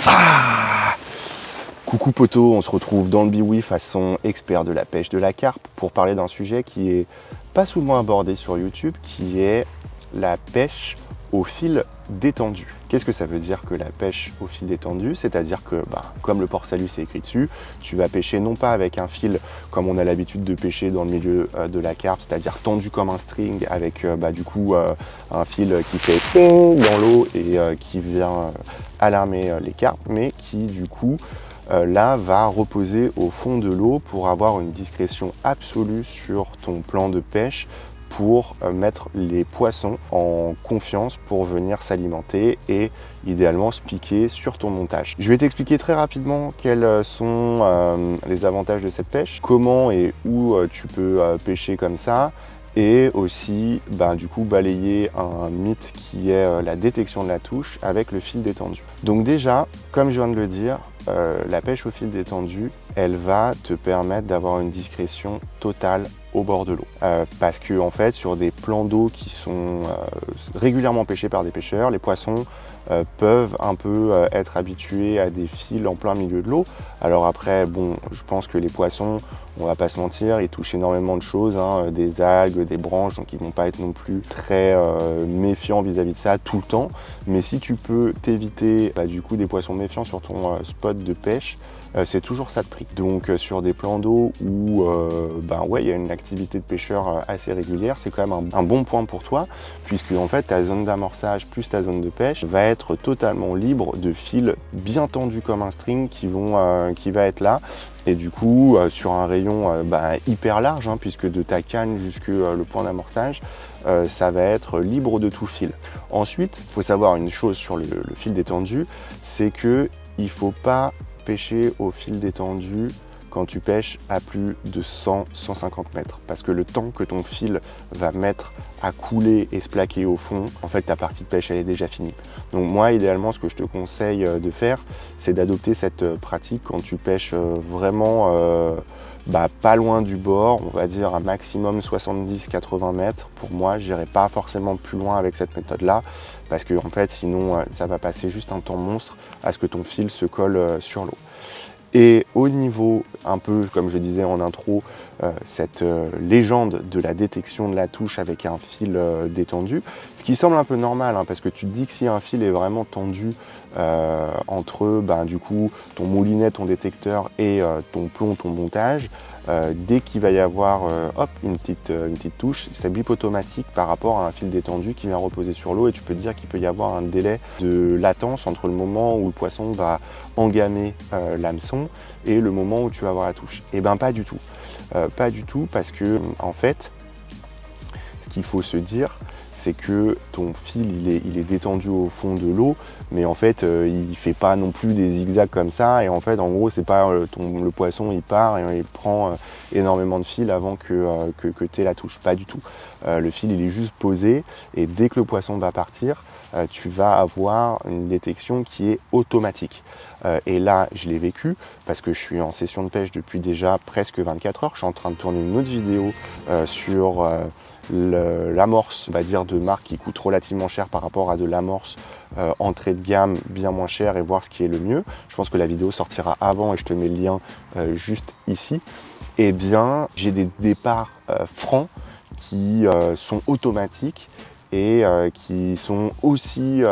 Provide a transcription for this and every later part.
Ah, coucou poto, on se retrouve dans le Biwi façon expert de la pêche de la carpe pour parler d'un sujet qui est pas souvent abordé sur YouTube, qui est la pêche au fil détendu. Qu'est-ce que ça veut dire que la pêche au fil détendu? C'est-à-dire que, comme le port-salut c'est écrit dessus, tu vas pêcher non pas avec un fil comme on a l'habitude de pêcher dans le milieu de la carpe, c'est-à-dire tendu comme un string avec un fil qui fait ping dans l'eau et qui vient alarmer les carpes, mais qui du coup là va reposer au fond de l'eau pour avoir une discrétion absolue sur ton plan de pêche, pour mettre les poissons en confiance pour venir s'alimenter et idéalement se piquer sur ton montage. Je vais t'expliquer très rapidement quels sont les avantages de cette pêche, comment et où tu peux pêcher comme ça, et aussi du coup balayer un mythe qui est la détection de la touche avec le fil détendu. Donc déjà, comme je viens de le dire, la pêche au fil détendu, elle va te permettre d'avoir une discrétion totale au bord de l'eau. Parce que en fait, sur des plans d'eau qui sont régulièrement pêchés par des pêcheurs, les poissons peuvent un peu être habitués à des fils en plein milieu de l'eau. Alors après, bon, je pense que les poissons, on va pas se mentir, ils touchent énormément de choses, des algues, des branches, donc ils vont pas être non plus très méfiants vis-à-vis de ça tout le temps. Mais si tu peux t'éviter du coup des poissons méfiants sur ton spot de pêche, c'est toujours ça de prix. Donc sur des plans d'eau où il y a une activité de pêcheur assez régulière, c'est quand même un bon point pour toi, puisque en fait ta zone d'amorçage plus ta zone de pêche va être totalement libre de fils bien tendus comme un string qui va être là. Et du coup, sur un rayon hyper large, puisque de ta canne jusque le point d'amorçage, ça va être libre de tout fil. Ensuite, il faut savoir une chose sur le fil détendu, c'est que il ne faut pas pêcher au fil détendu quand tu pêches à plus de 100-150 mètres. Parce que le temps que ton fil va mettre à couler et se plaquer au fond, en fait ta partie de pêche elle est déjà finie. Donc moi idéalement ce que je te conseille de faire, c'est d'adopter cette pratique quand tu pêches vraiment pas loin du bord, on va dire un maximum 70-80 mètres. Pour moi, je n'irai pas forcément plus loin avec cette méthode-là, parce que en fait, sinon, ça va passer juste un temps monstre à ce que ton fil se colle sur l'eau. Et au niveau, un peu comme je disais en intro, cette légende de la détection de la touche avec un fil détendu, ce qui semble un peu normal, parce que tu te dis que si un fil est vraiment tendu entre du coup ton moulinet, ton détecteur et ton plomb, ton montage, dès qu'il va y avoir une petite touche, ça bip automatique par rapport à un fil détendu qui vient reposer sur l'eau, et tu peux te dire qu'il peut y avoir un délai de latence entre le moment où le poisson va engamer l'hameçon et le moment où tu vas avoir la touche. Et pas du tout. Pas du tout, parce que en fait, ce qu'il faut se dire, c'est que ton fil il est détendu au fond de l'eau, mais en fait il fait pas non plus des zigzags comme ça, et en fait en gros c'est pas le poisson il part et il prend énormément de fil avant que tu aies la touche, pas du tout. Le fil il est juste posé, et dès que le poisson va partir, tu vas avoir une détection qui est automatique. Et là je l'ai vécu parce que je suis en session de pêche depuis déjà presque 24 heures, je suis en train de tourner une autre vidéo sur l'amorce, on va dire, de marque qui coûte relativement cher par rapport à de l'amorce entrée de gamme bien moins cher, et voir ce qui est le mieux. Je pense que la vidéo sortira avant et je te mets le lien juste ici. Et bien j'ai des départs francs qui sont automatiques et qui sont aussi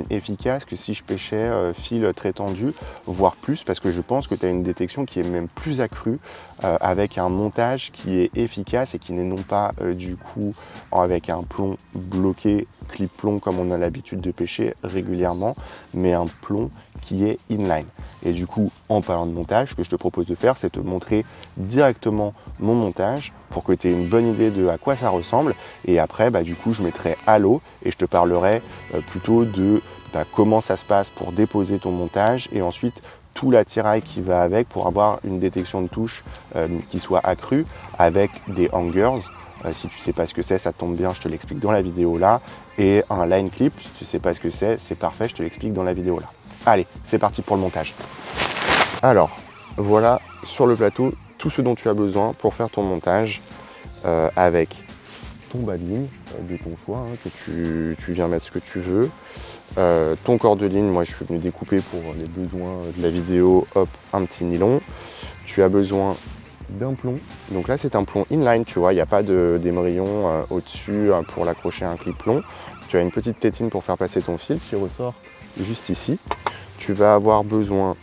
efficaces que si je pêchais fil très tendu, voire plus, parce que je pense que tu as une détection qui est même plus accrue avec un montage qui est efficace et qui n'est non pas du coup avec un plomb bloqué, clip plomb comme on a l'habitude de pêcher régulièrement, mais un plomb qui est inline. Et du coup, en parlant de montage, ce que je te propose de faire, c'est te montrer directement mon montage pour que tu aies une bonne idée de à quoi ça ressemble. Et après, du coup, je mettrai à l'eau et je te parlerai plutôt de comment ça se passe pour déposer ton montage, et ensuite tout l'attirail qui va avec pour avoir une détection de touche qui soit accrue avec des hangers. Si tu ne sais pas ce que c'est, ça tombe bien, je te l'explique dans la vidéo là. Et un line clip, si tu ne sais pas ce que c'est parfait, je te l'explique dans la vidéo là. Allez, c'est parti pour le montage. Alors, voilà sur le plateau tout ce dont tu as besoin pour faire ton montage avec ton baling de ton choix, que tu viens mettre ce que tu veux, ton corps de ligne, moi je suis venu découper pour les besoins de la vidéo, hop, un petit nylon. Tu as besoin d'un plomb. Donc là c'est un plomb inline, tu vois, il n'y a pas d'émerillon au-dessus pour l'accrocher à un clip plomb. Tu as une petite tétine pour faire passer ton fil qui ressort juste ici. Tu vas avoir besoin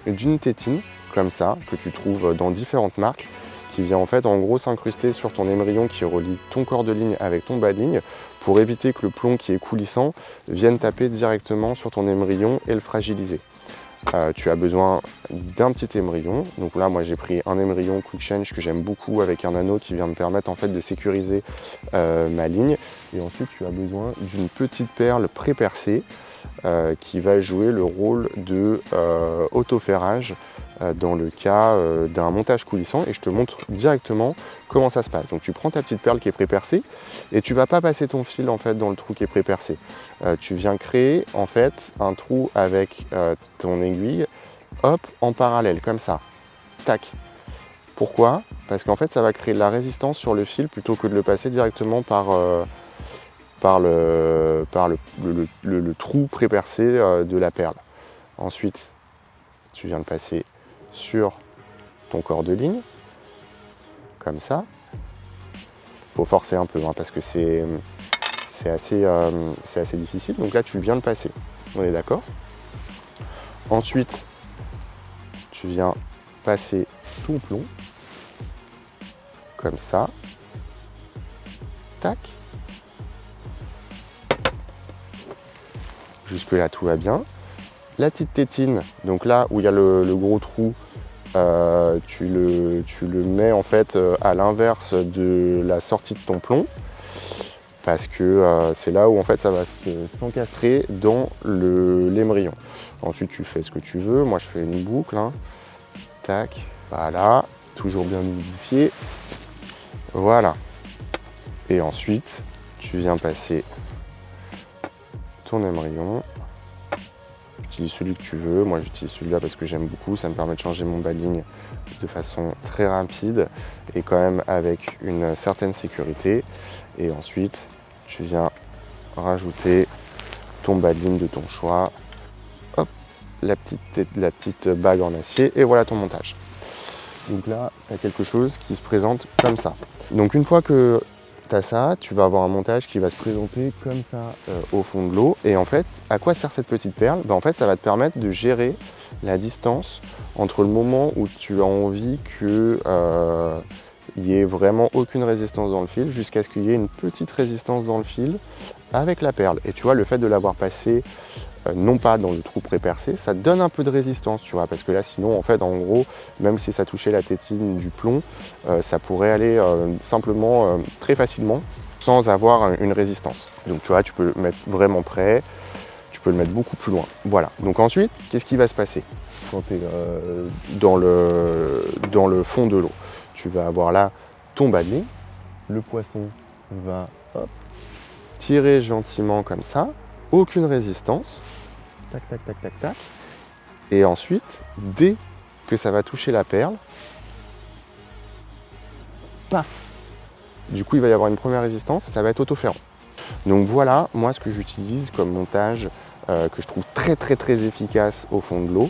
d'une tétine comme ça, que tu trouves dans différentes marques, qui vient en fait en gros s'incruster sur ton émerillon qui relie ton corps de ligne avec ton bas de ligne pour éviter que le plomb qui est coulissant vienne taper directement sur ton émerillon et le fragiliser. Tu as besoin d'un petit émerillon. Donc là, moi j'ai pris un émerillon Quick Change que j'aime beaucoup avec un anneau qui vient me permettre en fait de sécuriser ma ligne. Et ensuite, tu as besoin d'une petite perle pré-percée qui va jouer le rôle de autoferrage dans le cas d'un montage coulissant. Et je te montre directement comment ça se passe. Donc tu prends ta petite perle qui est pré-percée et tu vas pas passer ton fil en fait dans le trou qui est pré-percé. Tu viens créer en fait un trou avec ton aiguille, hop, en parallèle, comme ça, tac. Pourquoi? Parce qu'en fait ça va créer de la résistance sur le fil plutôt que de le passer directement par le trou pré-percé de la perle. Ensuite, tu viens de passer sur ton corps de ligne, comme ça. Il faut forcer un peu hein, parce que c'est assez difficile. Donc là, tu viens de passer. On est d'accord? Ensuite, tu viens passer ton plomb, comme ça. Tac. Jusque là, tout va bien. La petite tétine, donc là où il y a le gros trou, tu le mets en fait à l'inverse de la sortie de ton plomb. Parce que c'est là où en fait ça va s'encastrer dans l'émerillon. Ensuite tu fais ce que tu veux, moi je fais une boucle, hein. Tac, voilà, toujours bien humidifié, voilà. Et ensuite tu viens passer ton émerillon, utilise celui que tu veux, moi j'utilise celui-là parce que j'aime beaucoup, ça me permet de changer mon bas de ligne de façon très rapide et quand même avec une certaine sécurité. Et ensuite tu viens rajouter ton bas de ligne de ton choix, hop, la petite bague en acier et voilà ton montage. Donc là, tu as quelque chose qui se présente comme ça. Donc une fois que tu as ça, tu vas avoir un montage qui va se présenter comme ça au fond de l'eau. Et en fait, à quoi sert cette petite perle? En fait, ça va te permettre de gérer la distance entre le moment où tu as envie que il n'y ait vraiment aucune résistance dans le fil jusqu'à ce qu'il y ait une petite résistance dans le fil avec la perle. Et tu vois, le fait de l'avoir passé non pas dans le trou pré-percé, ça donne un peu de résistance, tu vois, parce que là sinon en fait en gros, même si ça touchait la tétine du plomb, ça pourrait aller simplement très facilement sans avoir une résistance. Donc tu vois, tu peux le mettre vraiment près, tu peux le mettre beaucoup plus loin. Voilà, donc ensuite, qu'est-ce qui va se passer quand tu es dans le fond de l'eau? Tu vas avoir là ton bas de ligne, le poisson va hop, tirer gentiment comme ça, aucune résistance, tac, tac, tac, tac, tac. Et ensuite, dès que ça va toucher la perle, paf! Du coup, il va y avoir une première résistance, ça va être autoferrant. Donc voilà, moi, ce que j'utilise comme montage que je trouve très efficace au fond de l'eau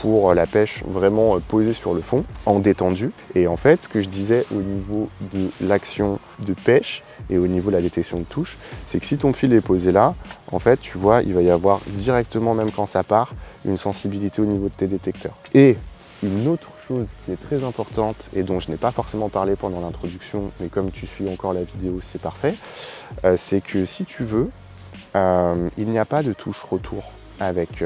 pour la pêche vraiment posée sur le fond, en détendu. Et en fait, ce que je disais au niveau de l'action de pêche et au niveau de la détection de touche, c'est que si ton fil est posé là, en fait, tu vois, il va y avoir directement, même quand ça part, une sensibilité au niveau de tes détecteurs. Et une autre chose qui est très importante et dont je n'ai pas forcément parlé pendant l'introduction, mais comme tu suis encore la vidéo, c'est parfait, c'est que si tu veux, il n'y a pas de touche retour avec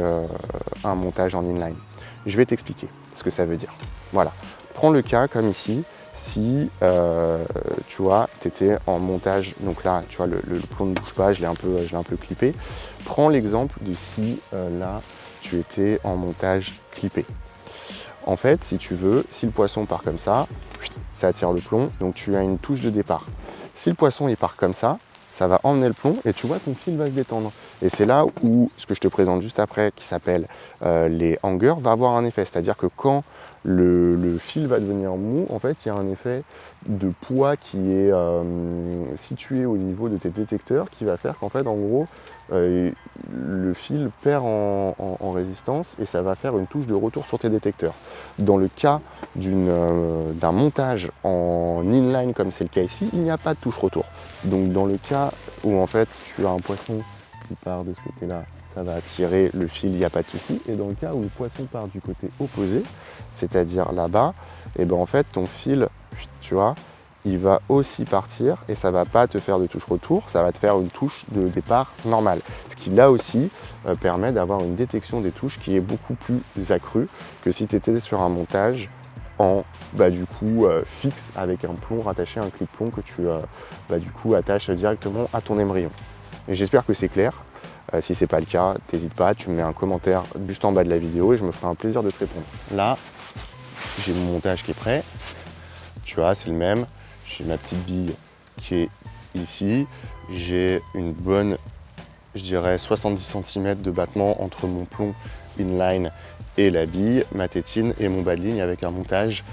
un montage en inline. Je vais t'expliquer ce que ça veut dire. Voilà, prends le cas comme ici, si tu vois, tu étais en montage, donc là, tu vois, le plomb ne bouge pas, je l'ai un peu clippé. Prends l'exemple de si là, tu étais en montage clippé. En fait, si tu veux, si le poisson part comme ça attire le plomb, donc tu as une touche de départ. Si le poisson il part comme ça va emmener le plomb et tu vois ton fil va se détendre. Et c'est là où ce que je te présente juste après, qui s'appelle les hangers, va avoir un effet. C'est-à-dire que quand le fil va devenir mou. En fait, il y a un effet de poids qui est situé au niveau de tes détecteurs qui va faire qu'en fait, en gros, le fil perd en résistance et ça va faire une touche de retour sur tes détecteurs. Dans le cas d'un montage en inline comme c'est le cas ici, il n'y a pas de touche retour. Donc dans le cas où en fait tu as un poisson qui part de ce côté-là, ça va attirer le fil, il n'y a pas de souci. Et dans le cas où le poisson part du côté opposé, c'est-à-dire là-bas, et ben en fait ton fil, tu vois, il va aussi partir et ça va pas te faire de touche retour, ça va te faire une touche de départ normale. Ce qui là aussi permet d'avoir une détection des touches qui est beaucoup plus accrue que si tu étais sur un montage en du coup fixe avec un plomb rattaché à un clip plomb que tu du coup attaches directement à ton émerillon. Et j'espère que c'est clair. Si c'est pas le cas, n'hésite pas, tu me mets un commentaire juste en bas de la vidéo et je me ferai un plaisir de te répondre. Là, j'ai mon montage qui est prêt. Tu vois, c'est le même. J'ai ma petite bille qui est ici. J'ai une bonne, je dirais, 70 cm de battement entre mon plomb inline et la bille, ma tétine et mon bas de ligne avec un montage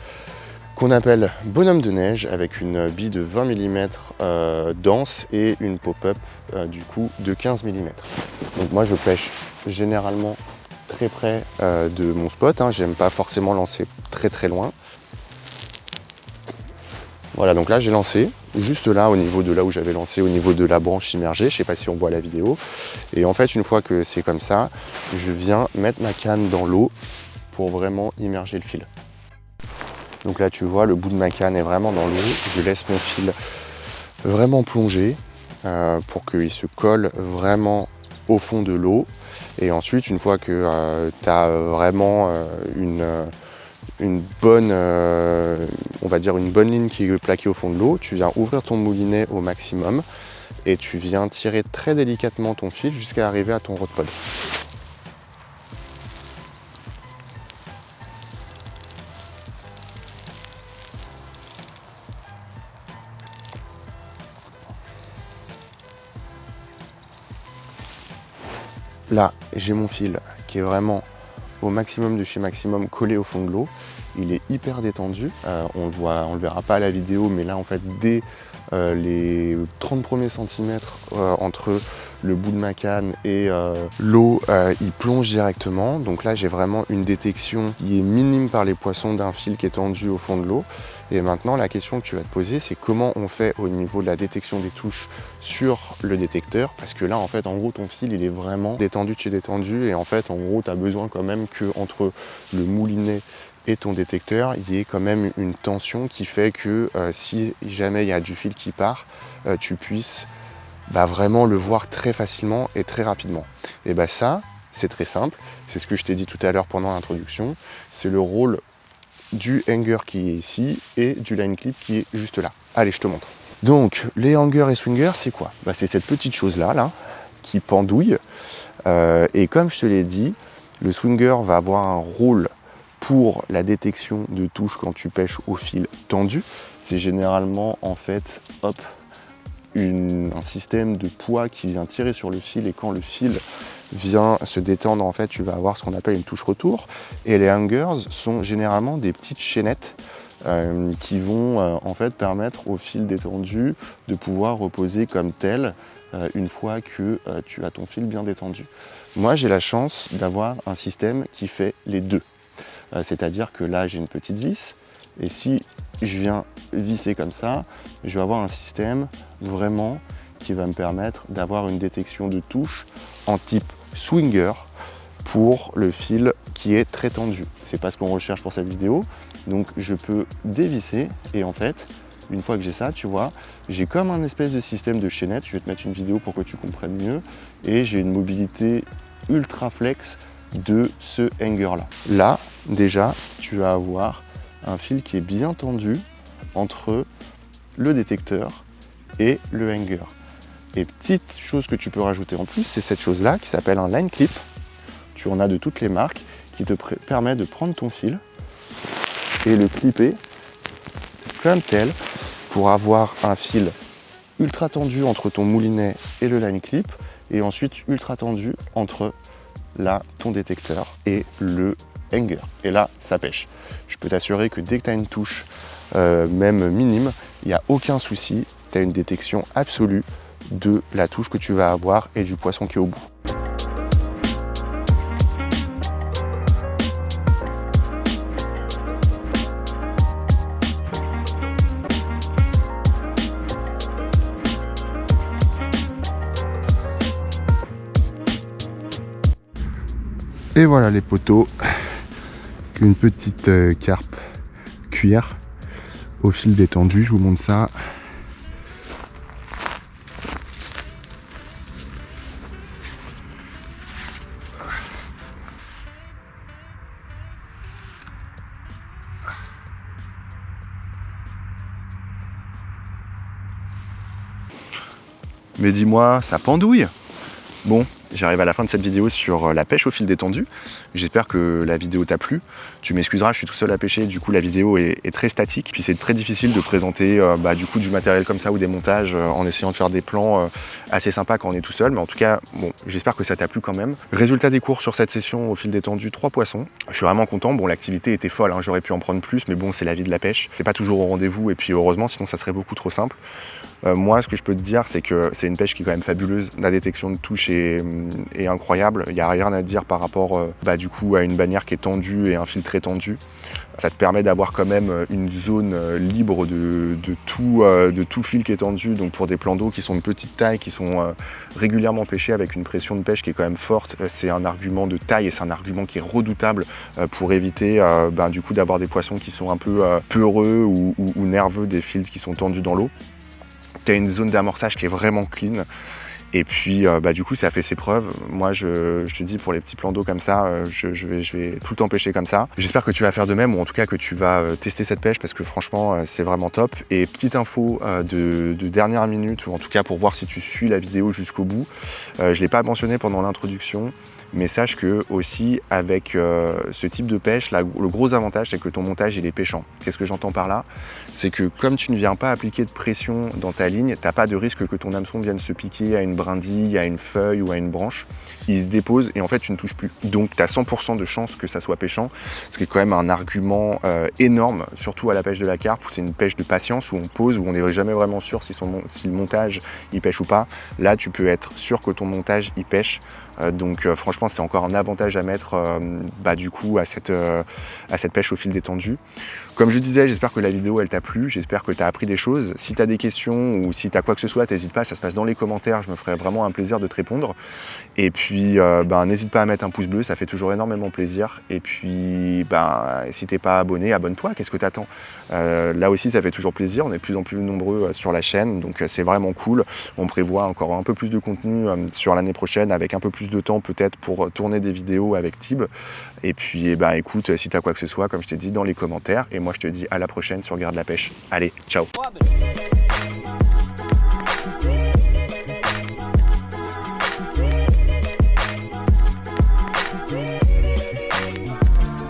qu'on appelle bonhomme de neige avec une bille de 20 mm dense et une pop-up du coup de 15 mm. Donc moi je pêche généralement très près de mon spot, hein. J'aime pas forcément lancer très loin. Voilà, donc là j'ai lancé, juste là au niveau de là où j'avais lancé, au niveau de la branche immergée, je sais pas si on voit la vidéo. Et en fait une fois que c'est comme ça, je viens mettre ma canne dans l'eau pour vraiment immerger le fil. Donc là tu vois, le bout de ma canne est vraiment dans l'eau, je laisse mon fil vraiment plonger pour qu'il se colle vraiment au fond de l'eau. Et ensuite une fois que tu as vraiment une bonne, on va dire une bonne ligne qui est plaquée au fond de l'eau, tu viens ouvrir ton moulinet au maximum et tu viens tirer très délicatement ton fil jusqu'à arriver à ton rod pod. Là, j'ai mon fil qui est vraiment au maximum de chez maximum collé au fond de l'eau. Il est hyper détendu. On le verra pas à la vidéo, mais là en fait dès les 30 premiers centimètres entre le bout de ma canne et l'eau, il plonge directement. Donc là j'ai vraiment une détection qui est minime par les poissons d'un fil qui est tendu au fond de l'eau. Et maintenant la question que tu vas te poser, c'est comment on fait au niveau de la détection des touches sur le détecteur, parce que là en fait en gros ton fil il est vraiment détendu de chez détendu et en fait en gros tu as besoin quand même que entre le moulinet et ton détecteur il y ait quand même une tension qui fait que si jamais il y a du fil qui part, tu puisses vraiment le voir très facilement et très rapidement. Et ça c'est très simple, c'est ce que je t'ai dit tout à l'heure pendant l'introduction, c'est le rôle du hanger qui est ici et du line clip qui est juste là. Allez, je te montre. Donc les hangers et swingers, c'est quoi? C'est cette petite chose là qui pendouille et comme je te l'ai dit, le swinger va avoir un rôle pour la détection de touches quand tu pêches au fil tendu. C'est généralement en fait un système de poids qui vient tirer sur le fil et quand le fil vient se détendre, en fait tu vas avoir ce qu'on appelle une touche retour. Et les hangers sont généralement des petites chaînettes qui vont en fait permettre au fil détendu de pouvoir reposer comme tel une fois que tu as ton fil bien détendu. Moi j'ai la chance d'avoir un système qui fait les deux. C'est-à-dire que là j'ai une petite vis et si je viens visser comme ça, je vais avoir un système vraiment qui va me permettre d'avoir une détection de touche en type swinger pour le fil qui est très tendu. C'est pas ce qu'on recherche pour cette vidéo, donc je peux dévisser et en fait, une fois que j'ai ça, tu vois, j'ai comme un espèce de système de chaînette, je vais te mettre une vidéo pour que tu comprennes mieux, et j'ai une mobilité ultra flex de ce hanger là. Là, déjà, tu vas avoir un fil qui est bien tendu entre le détecteur et le hanger. Et petite chose que tu peux rajouter en plus, c'est cette chose là qui s'appelle un line clip. Tu en as de toutes les marques qui te permet de prendre ton fil et le clipper comme tel pour avoir un fil ultra tendu entre ton moulinet et le line clip et ensuite ultra tendu entre là ton détecteur et le hanger. Et là, ça pêche. Je peux t'assurer que dès que tu as une touche, même minime, il n'y a aucun souci. Tu as une détection absolue de la touche que tu vas avoir et du poisson qui est au bout. Et voilà les poteaux, une petite carpe cuir au fil détendu, je vous montre ça. Mais dis-moi, ça pendouille. Bon, j'arrive à la fin de cette vidéo sur la pêche au fil détendu. J'espère que la vidéo t'a plu. Tu m'excuseras, je suis tout seul à pêcher, du coup la vidéo est très statique. Puis c'est très difficile de présenter du coup du matériel comme ça ou des montages en essayant de faire des plans assez sympas quand on est tout seul. Mais en tout cas, bon, j'espère que ça t'a plu quand même. Résultat des cours sur cette session au fil détendu, 3 poissons. Je suis vraiment content. Bon, l'activité était folle, hein. J'aurais pu en prendre plus, mais bon, c'est la vie de la pêche. C'est pas toujours au rendez-vous et puis heureusement, sinon ça serait beaucoup trop simple. Moi, ce que je peux te dire, c'est que c'est une pêche qui est quand même fabuleuse. La détection de touche est incroyable. Il n'y a rien à dire par rapport du coup, à une bannière qui est tendue et un fil très tendu. Ça te permet d'avoir quand même une zone libre de tout fil qui est tendu. Donc pour des plans d'eau qui sont de petite taille, qui sont régulièrement pêchés avec une pression de pêche qui est quand même forte, c'est un argument de taille et c'est un argument qui est redoutable pour éviter du coup d'avoir des poissons qui sont un peu peureux ou nerveux des fils qui sont tendus dans l'eau. Tu as une zone d'amorçage qui est vraiment clean. Et puis du coup ça fait ses preuves. Moi je te dis, pour les petits plans d'eau comme ça, je vais tout le temps pêcher comme ça. J'espère que tu vas faire de même, ou en tout cas que tu vas tester cette pêche, parce que franchement c'est vraiment top. Et petite info de dernière minute, ou en tout cas pour voir si tu suis la vidéo jusqu'au bout, je ne l'ai pas mentionné pendant l'introduction, mais sache que aussi avec ce type de pêche, là, le gros avantage c'est que ton montage il est pêchant. Qu'est-ce que j'entends par là? C'est que comme tu ne viens pas appliquer de pression dans ta ligne, tu n'as pas de risque que ton hameçon vienne se piquer à une brindille, à une feuille ou à une branche. Il se dépose et en fait tu ne touches plus. Donc tu as 100% de chance que ça soit pêchant, ce qui est quand même un argument énorme, surtout à la pêche de la carpe, où c'est une pêche de patience, où on pose, où on n'est jamais vraiment sûr si le montage il pêche ou pas. Là tu peux être sûr que ton montage il pêche. Donc franchement c'est encore un avantage à mettre du coup à cette pêche au fil détendu. Comme je disais, j'espère que la vidéo elle t'a plu, j'espère que tu as appris des choses. Si tu as des questions ou si tu as quoi que ce soit, n'hésite pas, ça se passe dans les commentaires, je me ferai vraiment un plaisir de te répondre. Et puis n'hésite pas à mettre un pouce bleu, ça fait toujours énormément plaisir. Et puis si t'es pas abonné, abonne-toi, qu'est-ce que t'attends? Là aussi ça fait toujours plaisir, on est de plus en plus nombreux sur la chaîne, donc c'est vraiment cool. On prévoit encore un peu plus de contenu sur l'année prochaine, avec un peu plus de temps peut-être pour tourner des vidéos avec Tib. Et puis écoute, si t'as quoi que ce soit, comme je t'ai dit, dans les commentaires. Et moi je te dis à la prochaine sur Garde la pêche. Allez, ciao.